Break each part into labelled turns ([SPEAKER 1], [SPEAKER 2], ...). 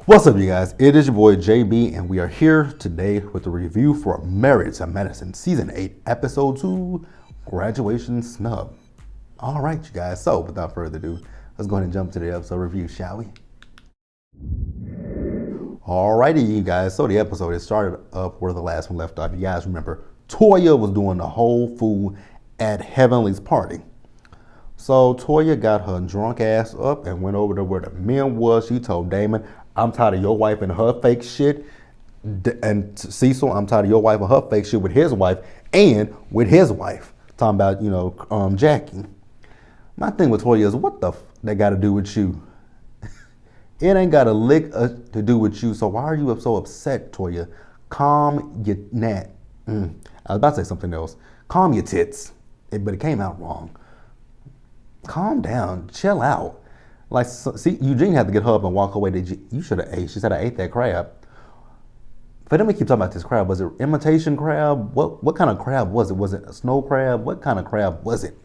[SPEAKER 1] What's up, you guys? It is your boy JB, and we are here today with a review for Married to Medicine Season 8, Episode 2, Graduation Snub. All right, you guys, so without further ado, let's go ahead and jump to the episode review, shall we? Alrighty, you guys, so the episode is started up where the last one left off. You guys remember, Toya was doing the whole fool at Heavenly's party. So Toya got her drunk ass up and went over to where the men was. She told Damon, I'm tired of your wife and her fake shit. And Cecil, I'm tired of your wife and her fake shit with his wife and with his wife. Talking about, Jackie. My thing with Toya is, what the that got to do with you? It ain't got a lick to do with you. So why are you so upset, Toya? Calm your gnat. I was about to say something else. Calm your tits. But it came out wrong. Calm down. Chill out. Like, see, Eugene had to get her up and walk away. You should have ate. She said, I ate that crab. But then we keep talking about this crab. Was it imitation crab? What kind of crab was it? Was it a snow crab? What kind of crab was it?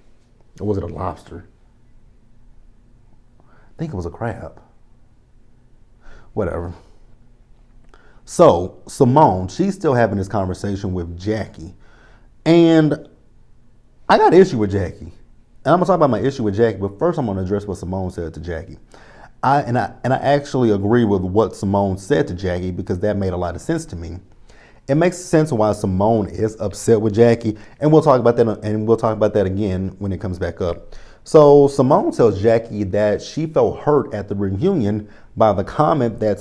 [SPEAKER 1] Or was it a lobster? I think it was a crab. Whatever. So, Symone, she's still having this conversation with Jackie. And I got an issue with Jackie. And I'm gonna talk about my issue with Jackie, but first I'm gonna address what Symone said to Jackie. I actually agree with what Symone said to Jackie because that made a lot of sense to me. It makes sense why Symone is upset with Jackie, and we'll talk about that again when it comes back up. So Symone tells Jackie that she felt hurt at the reunion by the comment that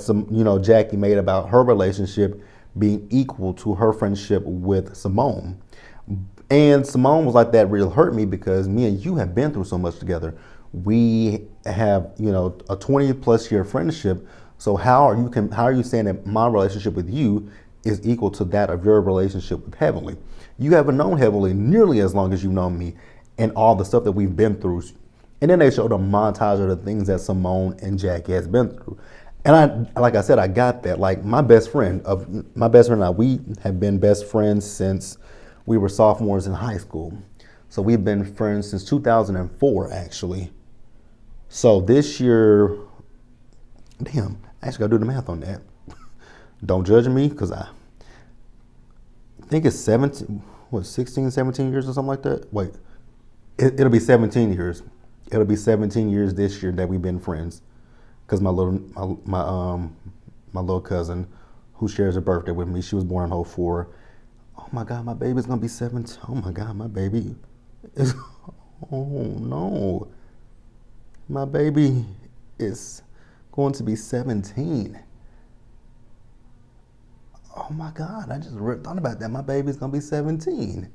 [SPEAKER 1] Jackie made about her relationship being equal to her friendship with Symone. And Symone was like, that really hurt me because me and you have been through so much together. We have, a 20 plus year friendship. So how are you saying that my relationship with you is equal to that of your relationship with Heavenly? You haven't known Heavenly nearly as long as you've known me and all the stuff that we've been through. And then they showed a montage of the things that Symone and Jackie has been through. And like I said, I got that. Like my best friend and I, we have been best friends since we were sophomores in high school. So we've been friends since 2004, actually. So this year, damn, I actually gotta do the math on that. Don't judge me, because I think it's 16, 17 years or something like that? Wait, it'll be 17 years. It'll be 17 years this year that we've been friends. Because my little cousin, who shares a birthday with me, she was born in 2004. Oh my God, my baby's gonna be 17. Oh my God, my baby is, oh no. My baby is going to be 17. Oh my God, I just thought about that. My baby's gonna be 17.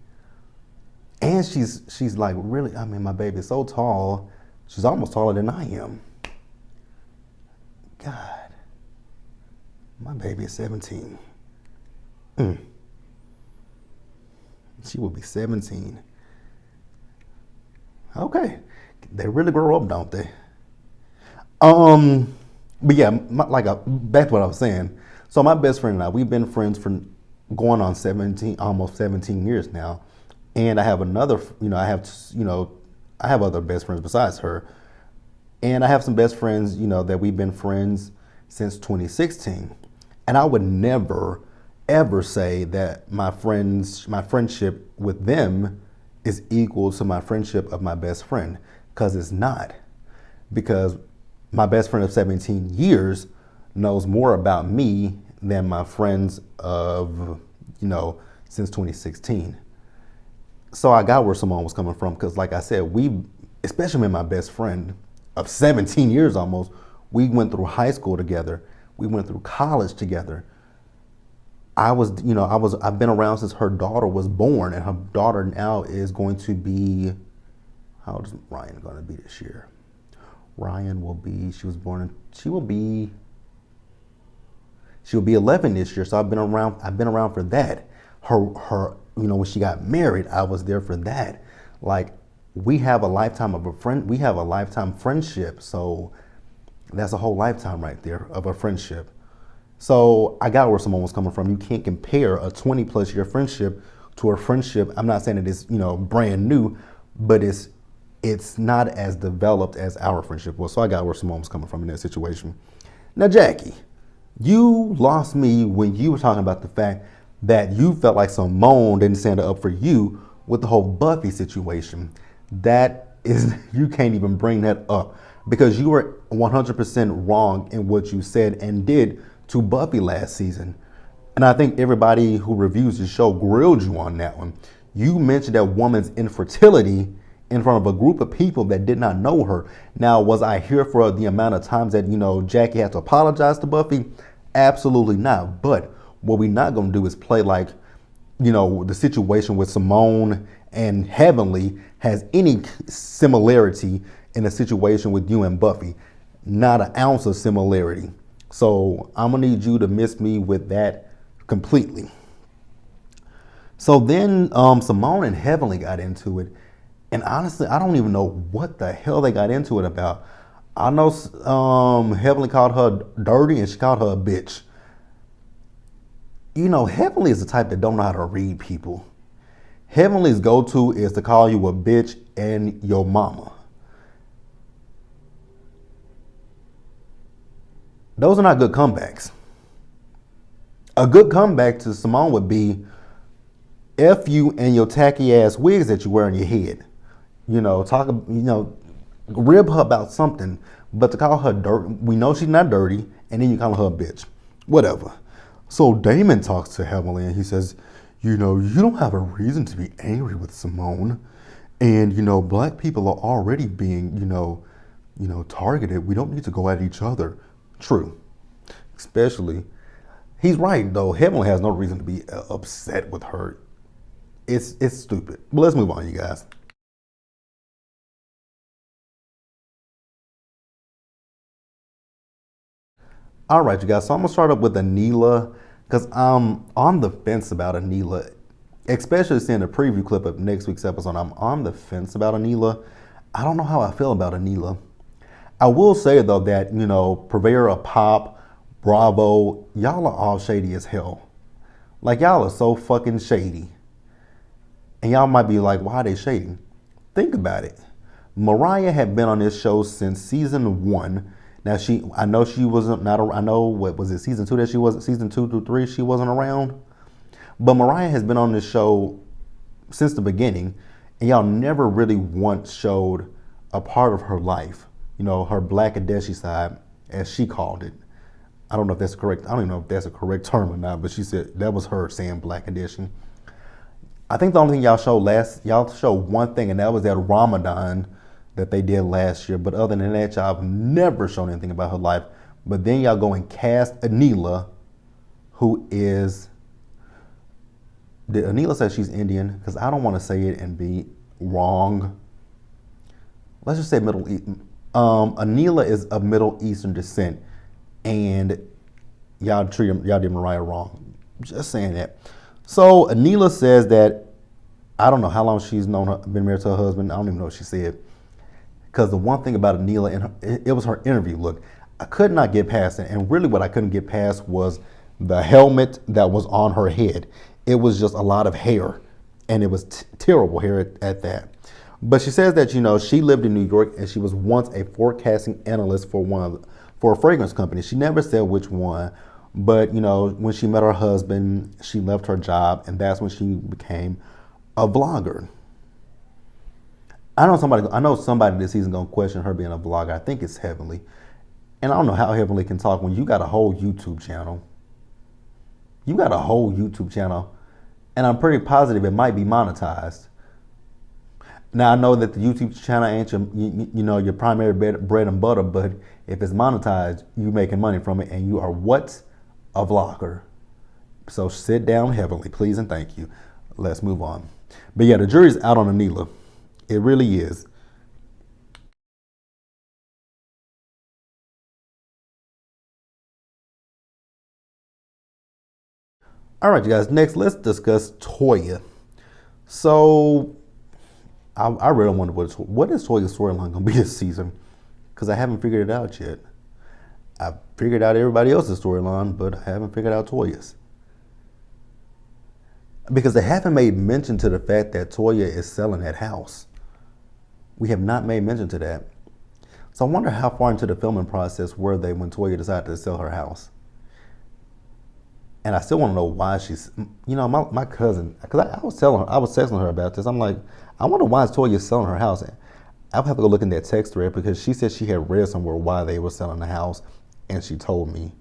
[SPEAKER 1] And she's like really, my baby's so tall. She's almost taller than I am. God, my baby is 17. She will be 17. Okay. They really grow up, don't they? But yeah, back to what I was saying. So my best friend and I, we've been friends for going on almost 17 years now. And I have I have other best friends besides her. And I have some best friends, that we've been friends since 2016. And I would never ever say that my friendship with them is equal to my friendship of my best friend, because it's not. Because my best friend of 17 years knows more about me than my friends of, since 2016. So I got where Symone was coming from, because like I said, especially with my best friend of 17 years almost, we went through high school together. We went through college together. I've been around since her daughter was born, and her daughter now is going to be, how old is Ryan going to be this year? She'll be 11 this year. So I've been around for that. Her, when she got married, I was there for that. Like, we have a lifetime friendship. So that's a whole lifetime right there of a friendship. So I got where Symone was coming from. You can't compare a 20 plus year friendship to a friendship. I'm not saying that it's, brand new, but it's not as developed as our friendship was. So I got where Symone was coming from in that situation. Now, Jackie, You lost me when you were talking about the fact that you felt like Symone didn't stand up for you with the whole Buffy situation. That is, you can't even bring that up because you were 100% wrong in what you said and did to Buffy last season. And I think everybody who reviews the show grilled you on that one. You mentioned that woman's infertility in front of a group of people that did not know her. Now, was I here for the amount of times that, Jackie had to apologize to Buffy? Absolutely not. But what we're not going to do is play like, the situation with Symone and Heavenly has any similarity in a situation with you and Buffy. Not an ounce of similarity. So I'm going to need you to miss me with that completely. So then Symone and Heavenly got into it. And honestly, I don't even know what the hell they got into it about. I know Heavenly called her dirty and she called her a bitch. Heavenly is the type that don't know how to read people. Heavenly's go-to is to call you a bitch and your mama. Those are not good comebacks. A good comeback to Symone would be F you and your tacky ass wigs that you wear on your head. Rib her about something, but to call her dirty, we know she's not dirty, and then you call her a bitch. Whatever. So Damon talks to Heavenly and he says, you don't have a reason to be angry with Symone. And, black people are already being, targeted. We don't need to go at each other. True. Especially, he's right, though. Heavenly has no reason to be upset with her. It's stupid. But let's move on, you guys. All right, you guys. So I'm gonna start up with Anila because I'm on the fence about Anila, especially seeing the preview clip of next week's episode. I'm on the fence about Anila. I don't know how I feel about Anila. I will say though that Purveyor of Pop, Bravo, y'all are all shady as hell. Like y'all are so fucking shady, and y'all might be like, why are they shady? Think about it. Mariah had been on this show since season 1. Now I know she wasn't not. I know what was it season 2 that she wasn't. Season 2 through 3 she wasn't around. But Mariah has been on this show since the beginning, and y'all never really once showed a part of her life. Her Black Adeshi side, as she called it. I don't know if that's correct. I don't even know if that's a correct term or not. But she said that was her saying Black Edition. I think the only thing y'all showed one thing, and that was that Ramadan that they did last year. But other than that, y'all have never shown anything about her life. But then y'all go and cast Anila, who is. Did Anila say she's Indian? Because I don't want to say it and be wrong. Let's just say Middle East. Anila is of Middle Eastern descent, and y'all did Mariah wrong. Just saying that. So Anila says that I don't know how long she's been married to her husband. I don't even know what she said. Because the one thing about Anila, it was her interview look. I could not get past it. And really what I couldn't get past was the helmet that was on her head. It was just a lot of hair. And it was terrible hair at that. But she says that, she lived in New York and she was once a forecasting analyst for a fragrance company. She never said which one. But, when she met her husband, she left her job, and that's when she became a vlogger. I know somebody this season gonna question her being a vlogger. I think it's Heavenly. And I don't know how Heavenly can talk when you got a whole YouTube channel. You got a whole YouTube channel, and I'm pretty positive it might be monetized. Now I know that the YouTube channel ain't your primary bread and butter, but if it's monetized, you making money from it, and you are what? A vlogger. So sit down, Heavenly, please and thank you. Let's move on. But yeah, the jury's out on Anila. It really is. All right, you guys. Next, let's discuss Toya. So I really wonder what is Toya's storyline gonna be this season, because I haven't figured it out yet. I've figured out everybody else's storyline, but I haven't figured out Toya's. Because they haven't made mention to the fact that Toya is selling that house. We have not made mention to that. So I wonder how far into the filming process were they when Toya decided to sell her house. And I still want to know why she's, my cousin, because I was telling her, I was texting her about this. I'm like, I wonder why is Toya selling her house. I'll have to go look in that text thread because she said she had read somewhere why they were selling the house, and she told me.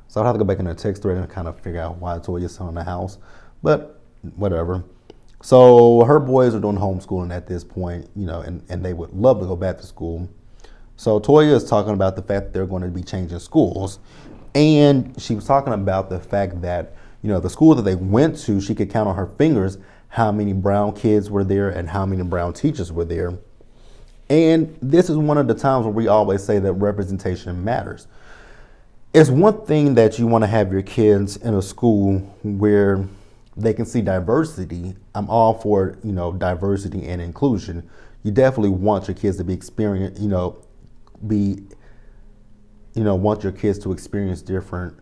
[SPEAKER 1] So I'll have to go back in the text thread and kind of figure out why Toya's selling the house. But whatever. So her boys are doing homeschooling at this point, and they would love to go back to school. So Toya is talking about the fact that they're going to be changing schools. And she was talking about the fact that, the school that they went to, she could count on her fingers how many brown kids were there and how many brown teachers were there. And this is one of the times where we always say that representation matters. It's one thing that you want to have your kids in a school where they can see diversity. I'm all for, diversity and inclusion. You definitely want your kids to be want your kids to experience different,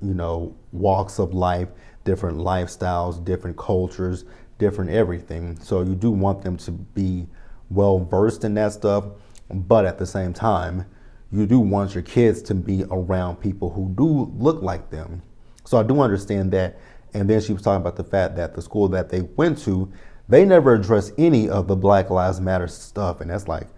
[SPEAKER 1] walks of life, different lifestyles, different cultures, different everything. So you do want them to be well versed in that stuff, but at the same time, you do want your kids to be around people who do look like them. So I do understand that. And then she was talking about the fact that the school that they went to, they never addressed any of the Black Lives Matter stuff. And that's like,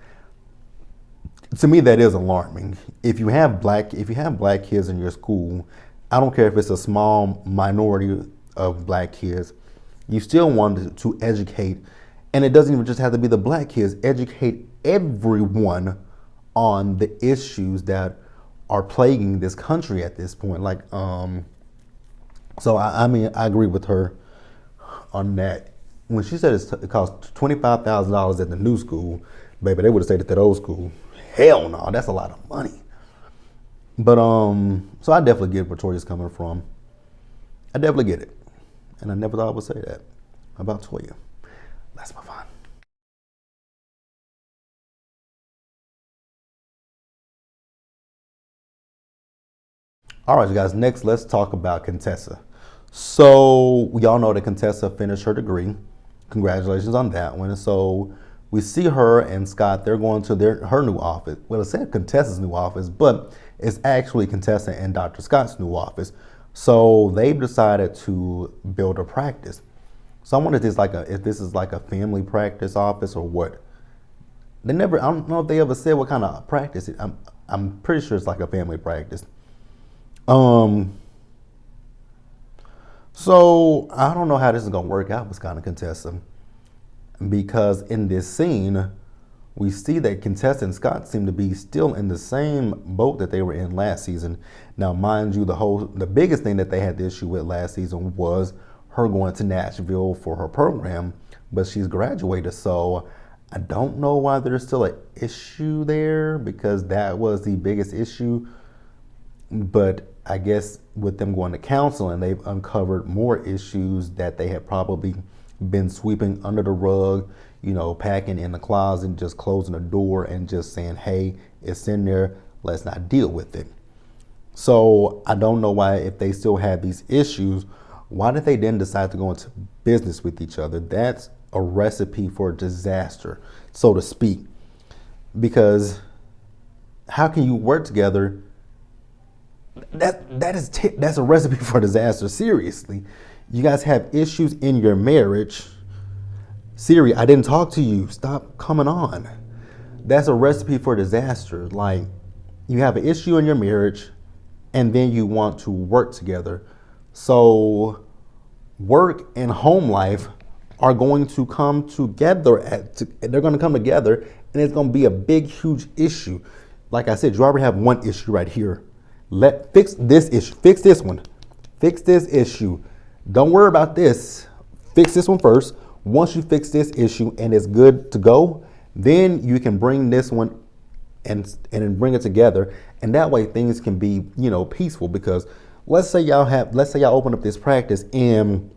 [SPEAKER 1] to me, that is alarming. If you have black kids in your school, I don't care if it's a small minority of black kids, you still want to educate. And it doesn't even just have to be the black kids, educate everyone on the issues that are plaguing this country at this point. So I agree with her on that. When she said it costs $25,000 at the new school, baby, they would have stayed at that old school. Hell no, that's a lot of money. But so I definitely get where Toya's coming from. I definitely get it. And I never thought I would say that about Toya. Let's move on. All right, you guys, next let's talk about Contessa. So we all know that Contessa finished her degree. Congratulations on that one. So we see her and Scott, they're going to her new office. Well, it said Contessa's new office, but it's actually Contessa and Dr. Scott's new office. So they've decided to build a practice. So I wonder if this is like a family practice office or what. I don't know if they ever said what kind of practice. I'm pretty sure it's like a family practice. So I don't know how this is gonna work out with Scott and Contessa, because in this scene, we see that Contessa and Scott seem to be still in the same boat that they were in last season. Now, mind you, the biggest thing that they had the issue with last season was her going to Nashville for her program, but she's graduated, so I don't know why there's still an issue there, because that was the biggest issue. But I guess with them going to counseling, they've uncovered more issues that they had probably been sweeping under the rug, packing in the closet, just closing the door and just saying, hey, it's in there, let's not deal with it. So I don't know why, if they still have these issues, why did they then decide to go into business with each other? That's a recipe for disaster, so to speak. Because how can you work together? That's a recipe for disaster. Seriously, you guys have issues in your marriage. Siri, I didn't talk to you. Stop coming on. That's a recipe for disaster. Like, you have an issue in your marriage, and then you want to work together. So, work and home life are going to come together. They're going to come together, and it's going to be a big, huge issue. Like I said, you already have one issue right here. Fix this issue. Fix this one. Fix this issue. Don't worry about this. Fix this one first. Once you fix this issue and it's good to go, then you can bring this one and bring it together. And that way things can be, peaceful. Because let's say y'all open up this practice and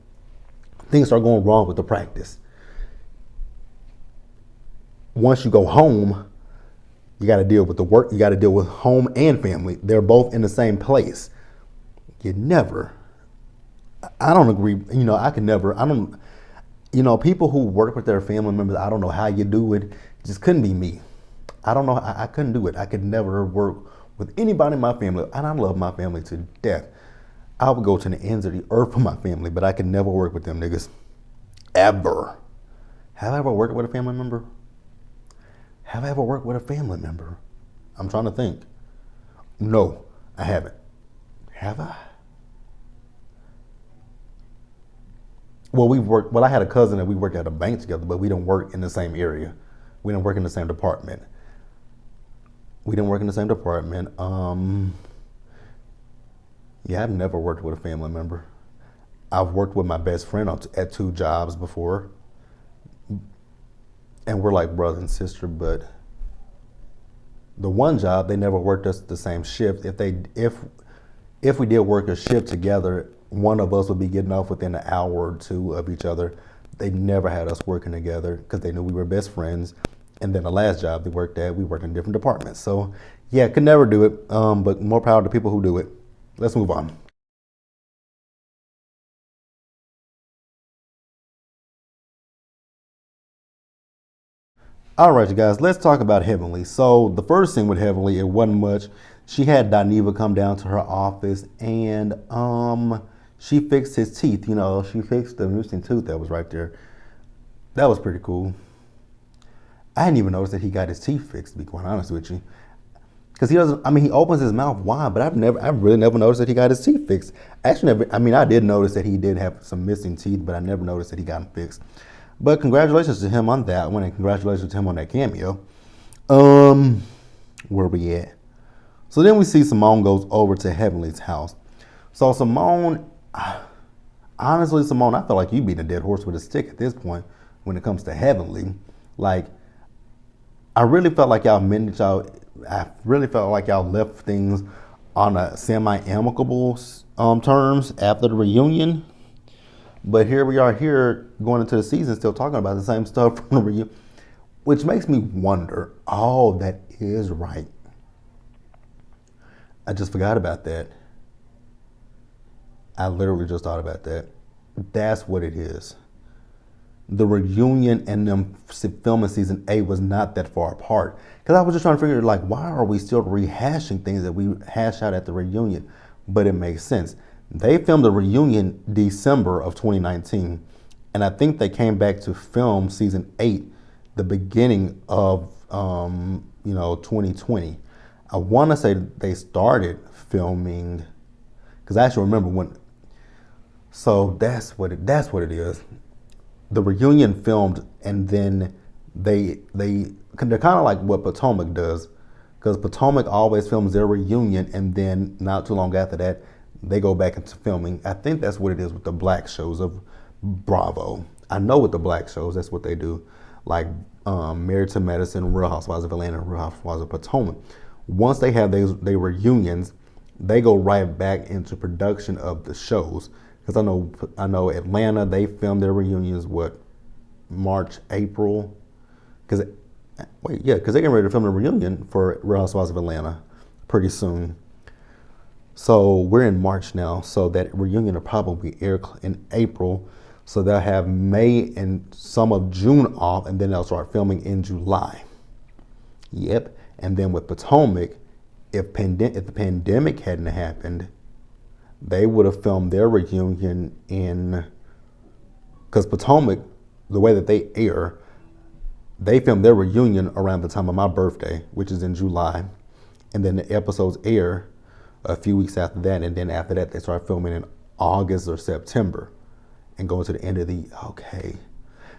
[SPEAKER 1] things are going wrong with the practice. Once you go home, you got to deal with the work. You got to deal with home and family. They're both in the same place. I don't agree. People who work with their family members, I don't know how you do it. Just couldn't be me. I don't know. I couldn't do it. I could never work with anybody in my family. And I love my family to death. I would go to the ends of the earth for my family, but I could never work with them niggas. Ever. Have I ever worked with a family member? Have I ever worked with a family member? I'm trying to think. No, I haven't. Have I? Well, I had a cousin that we worked at a bank together, but we don't work in the same area. We don't work in the same department. Yeah, I've never worked with a family member. I've worked with my best friend at 2 jobs before, and we're like brother and sister. But the one job, they never worked us the same shift. If we did work a shift together, one of us would be getting off within an hour or 2 of each other. They never had us working together because they knew we were best friends. And then the last job we worked in different departments. So yeah, could never do it. But more power to people who do it. Let's move on. All right, you guys, let's talk about Heavenly. So the first thing with Heavenly, it wasn't much. She had Dineva come down to her office and she fixed his teeth. She fixed the missing tooth that was right there. That was pretty cool. I didn't even notice that he got his teeth fixed, to be quite honest with you. Because he opens his mouth wide, but I've really never noticed that he got his teeth fixed. Actually, I did notice that he did have some missing teeth, but I never noticed that he got them fixed. But congratulations to him on that one, and congratulations to him on that cameo. Where we at? So then we see Symone goes over to Heavenly's house. So Symone, honestly, Symone, I feel like you beating a dead horse with a stick at this point when it comes to Heavenly. Like, I really felt like y'all left things on a semi-amicable terms after the reunion. But here we are going into the season still talking about the same stuff from the reunion, which makes me wonder, that is right. I just forgot about that. I literally just thought about that. That's what it is. The reunion and them filming season 8 was not that far apart. Because I was just trying to figure, why are we still rehashing things that we hashed out at the reunion? But it makes sense. They filmed the reunion December of 2019. And I think they came back to film season 8 the beginning of 2020. I want to say they started filming, because I actually remember when. So that's what it is. The reunion filmed, and then they're kind of like what Potomac does, because Potomac always films their reunion, and then not too long after that, they go back into filming. I think that's what it is with the black shows of Bravo. I know with the black shows, that's what they do, like Married to Medicine, Real Housewives of Atlanta, Real Housewives of Potomac. Once they have their reunions, they go right back into production of the shows. Because I know Atlanta, they filmed their reunions, March, April? Because they're getting ready to film a reunion for Real Housewives of Atlanta pretty soon. So we're in March now, so that reunion will probably air in April. So they'll have May and some of June off, and then they'll start filming in July. Yep. And then with Potomac, if the pandemic hadn't happened, they would have filmed their reunion because Potomac, the way that they air, they filmed their reunion around the time of my birthday, which is in July. And then the episodes air a few weeks after that. And then after that, they start filming in August or September and going to the end of okay.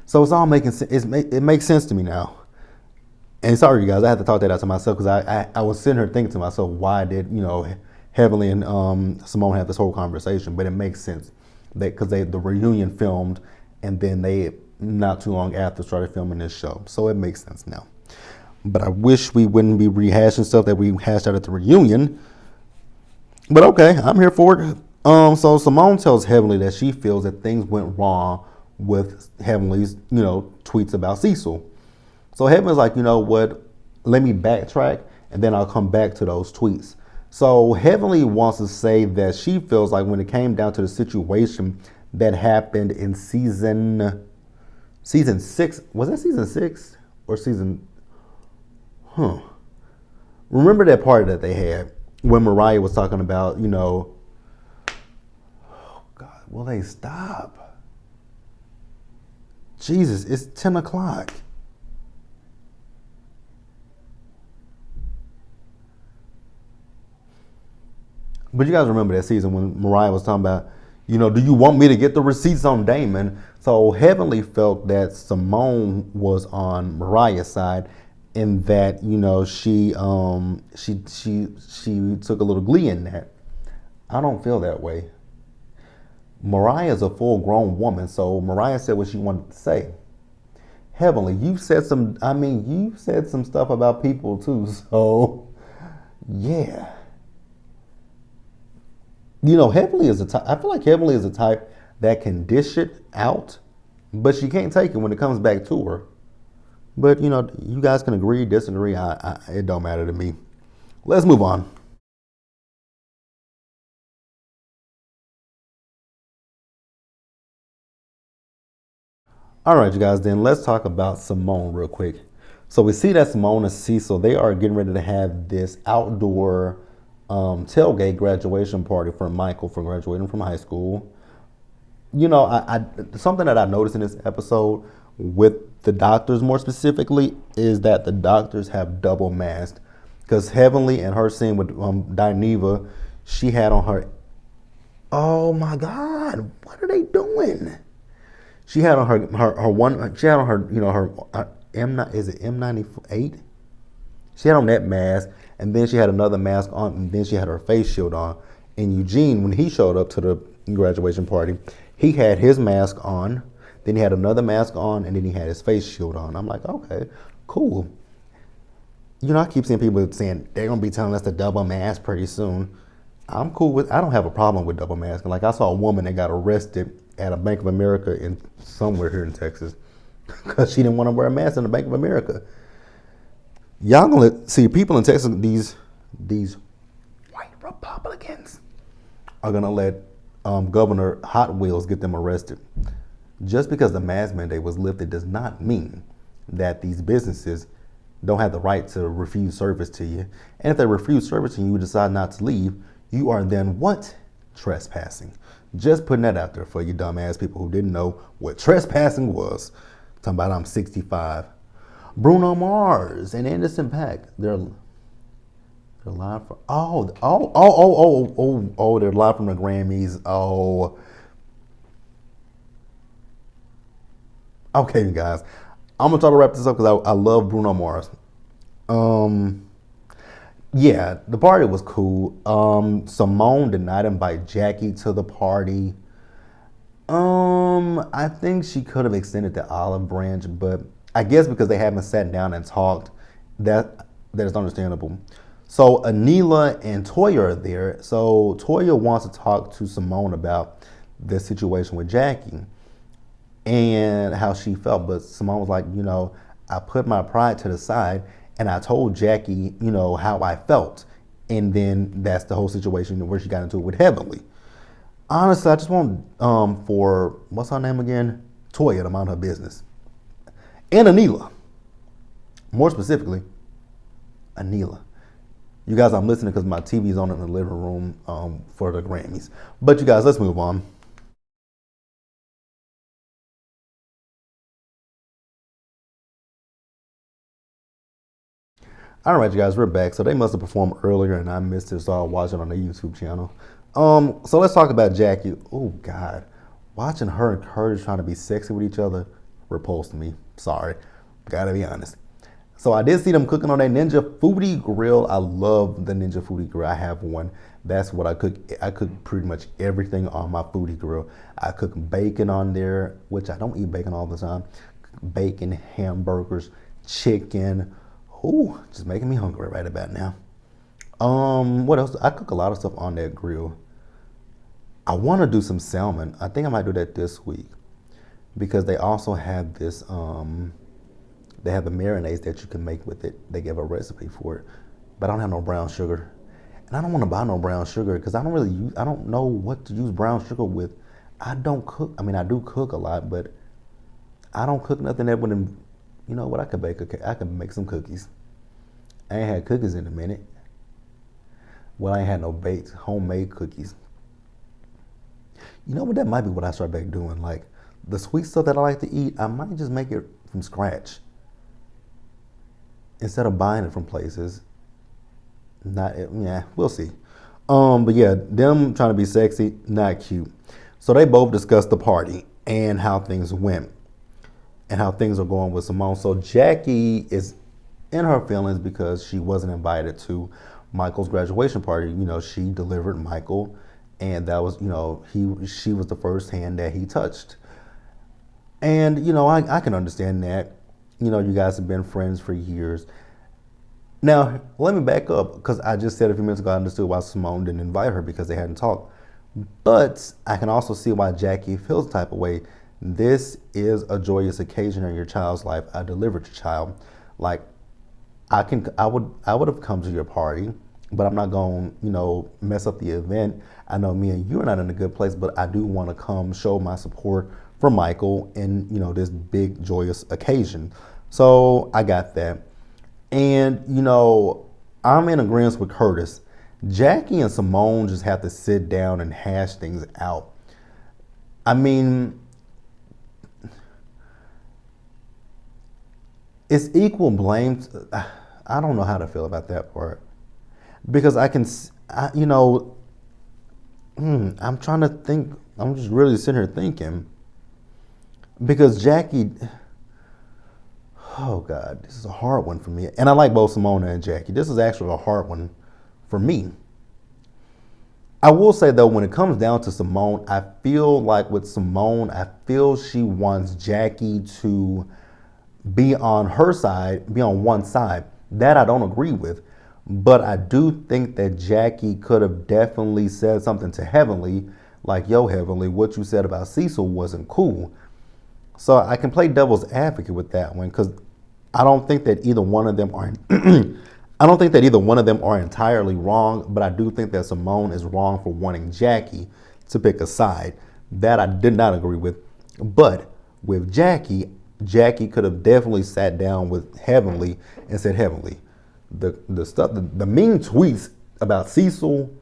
[SPEAKER 1] So it's all making sense. It makes sense to me now. And sorry, you guys, I had to talk that out to myself because I was sitting here thinking to myself, why did, Heavenly and Symone have this whole conversation? But it makes sense because the reunion filmed, and then they not too long after started filming this show. So it makes sense now. But I wish we wouldn't be rehashing stuff that we hashed out at the reunion. But okay, I'm here for it. So Symone tells Heavenly that she feels that things went wrong with Heavenly's, tweets about Cecil. So Heavenly's like, you know what? Let me backtrack, and then I'll come back to those tweets. So Heavenly wants to say that she feels like when it came down to the situation that happened in season 6, was that season 6 or season? Remember that party that they had when Mariah was talking about, Will they stop? Jesus, it's 10 o'clock. But you guys remember that season when Mariah was talking about, do you want me to get the receipts on Damon? So Heavenly felt that Symone was on Mariah's side, in that she took a little glee in that. I don't feel that way. Mariah's a full grown woman, so Mariah said what she wanted to say. Heavenly, you've said some stuff about people too, so yeah. Heavenly is a type. I feel like Heavenly is a type that can dish it out, but she can't take it when it comes back to her. But you guys can agree, disagree. It don't matter to me. Let's move on. All right, you guys. Then let's talk about Symone real quick. So we see that Symone and Cecil, they are getting ready to have this outdoor tailgate graduation party for Michael for graduating from high school. Something that I noticed in this episode with the doctors more specifically is that the doctors have double masked. Because Heavenly and her scene with Dineva, she had on her. Oh my God! What are they doing? She had on her one. She had on her her is it M98? She had on that mask, and then she had another mask on, and then she had her face shield on. And Eugene, when he showed up to the graduation party, he had his mask on, then he had another mask on, and then he had his face shield on. I'm like, okay, cool. I keep seeing people saying they're gonna be telling us to double mask pretty soon. I'm cool with. I don't have a problem with double masking. Like I saw a woman that got arrested at a Bank of America in somewhere here in Texas because she didn't want to wear a mask in the Bank of America. Y'all gonna see people in Texas. These white Republicans are gonna let Governor Hot Wheels get them arrested. Just because the mask mandate was lifted does not mean that these businesses don't have the right to refuse service to you. And if they refuse service and you decide not to leave, you are then what? Trespassing. Just putting that out there for you dumbass people who didn't know what trespassing was. Talking about I'm 65. Bruno Mars and Anderson .Paak. They're live from they're live from the Grammys. Oh. Okay, you guys. I'm gonna try to wrap this up because I love Bruno Mars. Yeah, the party was cool. Symone did not invite Jackie to the party. I think she could have extended the olive branch, but I guess because they haven't sat down and talked, that is understandable. So Anila and Toya are there. So Toya wants to talk to Symone about the situation with Jackie and how she felt, but Symone was like, I put my pride to the side and I told Jackie, how I felt, and then that's the whole situation where she got into it with Heavenly. Honestly, I just want for what's her name again, Toya, to mind her business, and Anila, more specifically, Anila. You guys, I'm listening because my TV's on in the living room for the Grammys. But you guys, let's move on. All right, you guys, we're back. So they must have performed earlier, and I missed it, so I'll watch it on the YouTube channel. So let's talk about Jackie. Oh God, watching her and Curtis trying to be sexy with each other repulsed me. Sorry, gotta be honest. So I did see them cooking on that Ninja Foodie Grill. I love the Ninja Foodie Grill. I have one. That's what I cook. I cook pretty much everything on my Foodie Grill. I cook bacon on there, which I don't eat bacon all the time. Bacon, hamburgers, chicken. Ooh, just making me hungry right about now. What else? I cook a lot of stuff on that grill. I want to do some salmon. I think I might do that this week because they also have this. They have the marinades that you can make with it. They give a recipe for it, but I don't have no brown sugar, and I don't want to buy no brown sugar because I don't really use. I don't know what to use brown sugar with. I don't cook. I mean, I do cook a lot, but I don't cook nothing that wouldn't. You know what? I could bake. I could make some cookies. I ain't had cookies in a minute. Well, I ain't had no baked homemade cookies. You know what? That might be what I start back doing. Like the sweet stuff that I like to eat, I might just make it from scratch instead of buying it from places. Not yeah, we'll see. But yeah, them trying to be sexy, not cute. So they both discussed the party and how things went and how things are going with Symone. So Jackie is in her feelings because she wasn't invited to Michael's graduation party. You know, she delivered Michael, and that was, you know, she was the first hand that he touched. And you know, I can understand that. You know, you guys have been friends for years. Now, let me back up because I just said a few minutes ago I understood why Symone didn't invite her because they hadn't talked. But I can also see why Jackie feels the type of way. This is a joyous occasion in your child's life. I delivered your child. Like I would have come to your party, but I'm not going, you know, mess up the event. I know me and you are not in a good place, but I do want to come show my support for Michael in, you know, this big joyous occasion. So I got that. And, you know, I'm in agreement with Curtis. Jackie and Symone just have to sit down and hash things out. I mean, it's equal blame. I don't know how to feel about that part because you know, I'm trying to think. I'm just really sitting here thinking because Jackie. Oh God, this is a hard one for me. And I like both Symone and Jackie. This is actually a hard one for me. I will say though, when it comes down to Symone, I feel like with Symone, I feel she wants Jackie to be on her side, be on one side. That I don't agree with. But I do think that Jackie could have definitely said something to Heavenly, like, yo, Heavenly, what you said about Cecil wasn't cool. So I can play devil's advocate with that one because I don't think that either one of them are. I don't think that either one of them are entirely wrong, but I do think that Symone is wrong for wanting Jackie to pick a side. That I did not agree with. But with Jackie, Jackie could have definitely sat down with Heavenly and said, Heavenly, the stuff, the mean tweets about Cecil.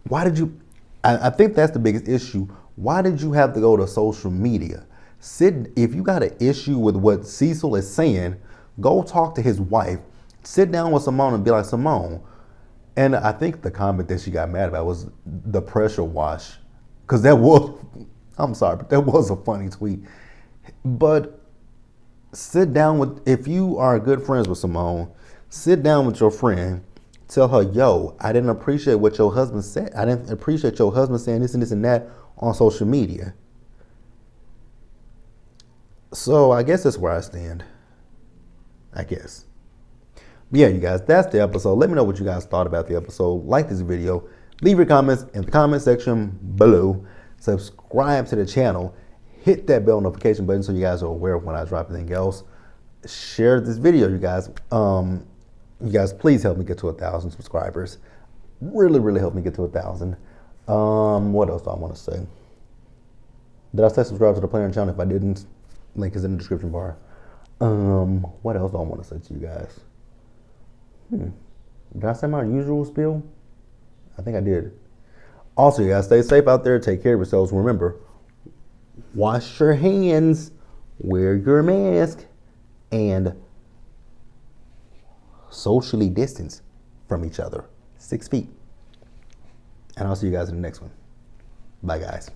[SPEAKER 1] Why did you? I think that's the biggest issue. Why did you have to go to social media? If you got an issue with what Cecil is saying, go talk to his wife. Sit down with Symone and be like, Symone. And I think the comment that she got mad about was the pressure wash. Because that was, I'm sorry, but that was a funny tweet. But sit down with, if you are good friends with Symone, sit down with your friend. Tell her, yo, I didn't appreciate what your husband said. I didn't appreciate your husband saying this and this and that on social media. So I guess that's where I stand. I guess. But yeah, you guys, that's the episode. Let me know what you guys thought about the episode. Like this video. Leave your comments in the comment section below. Subscribe to the channel. Hit that bell notification button so you guys are aware of when I drop anything else. Share this video, you guys. You guys, please help me get to 1,000 subscribers. Really, really help me get to 1,000. What else do I want to say? Did I say subscribe to the Planner channel? If I didn't, link is in the description bar. What else do I want to say to you guys? Did I say my usual spiel? I think I did. Also, you guys, stay safe out there. Take care of yourselves. Remember, wash your hands, wear your mask, and socially distance from each other. 6 feet. And I'll see you guys in the next one. Bye, guys.